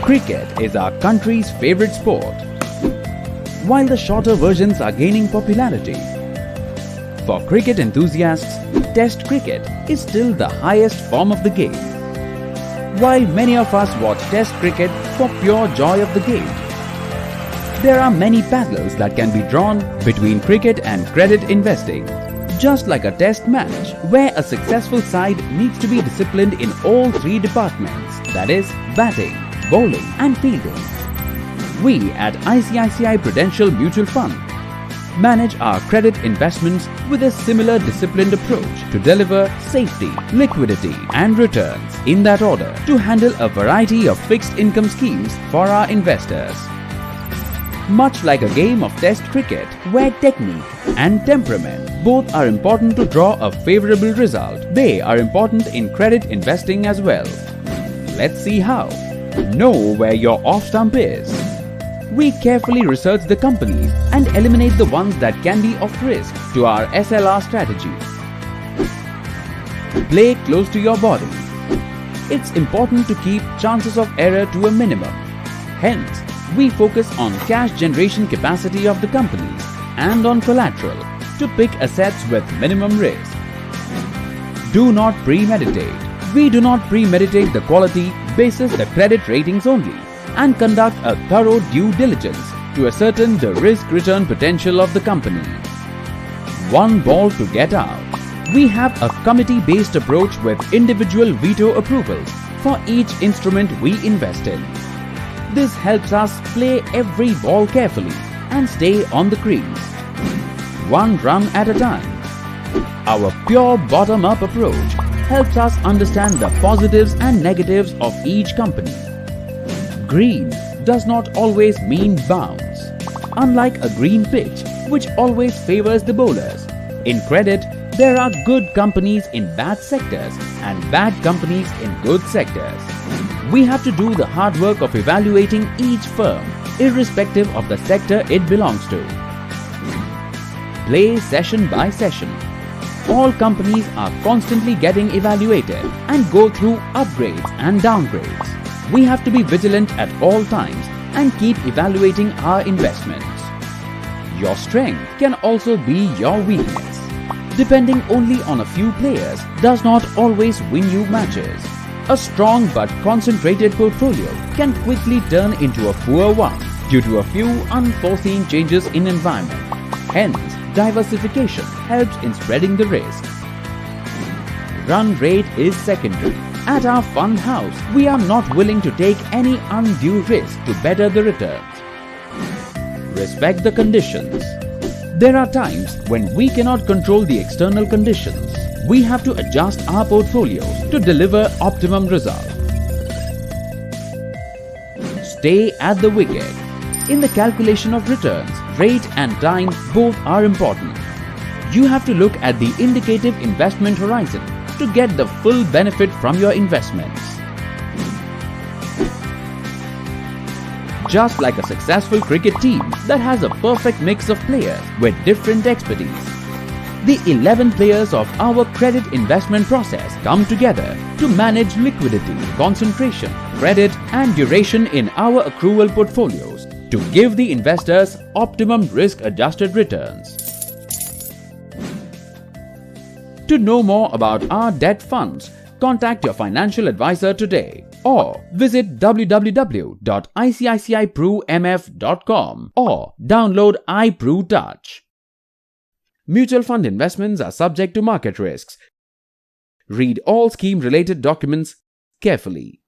Cricket is our country's favorite sport, while the shorter versions are gaining popularity. For cricket enthusiasts, Test cricket is still the highest form of the game. While many of us watch Test cricket for pure joy of the game, there are many parallels that can be drawn between cricket and credit investing. Just like a test match, where a successful side needs to be disciplined in all three departments, that is, batting, bowling and fielding. We at ICICI Prudential Mutual Fund manage our credit investments with a similar disciplined approach to deliver safety, liquidity and returns in that order to handle a variety of fixed income schemes for our investors. Much like a game of Test cricket where technique and temperament both are important to draw a favorable result, they are important in credit investing as well. Let's see how. Know where your off-stump is. We carefully research the companies and eliminate the ones that can be of risk to our SLR strategy. Play close to your body. It's important to keep chances of error to a minimum. Hence, we focus on cash generation capacity of the companies and on collateral to pick assets with minimum risk. Do not premeditate. We do not premeditate the quality basis the credit ratings only and conduct a thorough due diligence to ascertain the risk-return potential of the company. One ball to get out. We have a committee-based approach with individual veto approvals for each instrument we invest in. This helps us play every ball carefully and stay on the crease, one run at a time. Our pure bottom-up approach helps us understand the positives and negatives of each company. Green does not always mean bounce, unlike a green pitch which always favors the bowlers. In credit, there are good companies in bad sectors and bad companies in good sectors. We have to do the hard work of evaluating each firm, irrespective of the sector it belongs to. Play session by session. All companies are constantly getting evaluated and go through upgrades and downgrades. We have to be vigilant at all times and keep evaluating our investments. Your strength can also be your weakness. Depending only on a few players does not always win you matches. A strong but concentrated portfolio can quickly turn into a poor one due to a few unforeseen changes in environment. Hence, diversification helps in spreading the risk. Run rate is secondary. At our fund house, we are not willing to take any undue risk to better the returns. Respect the conditions. There are times when we cannot control the external conditions. We have to adjust our portfolios to deliver optimum results. Stay at the wicket. In the calculation of returns, rate and time both are important. You have to look at the indicative investment horizon to get the full benefit from your investments. Just like a successful cricket team that has a perfect mix of players with different expertise, the 11 players of our credit investment process come together to manage liquidity, concentration, credit and duration in our accrual portfolios to give the investors optimum risk-adjusted returns. To know more about our debt funds, contact your financial advisor today or visit www.icici-prumf.com or download iPru Touch. Mutual fund investments are subject to market risks. Read all scheme-related documents carefully.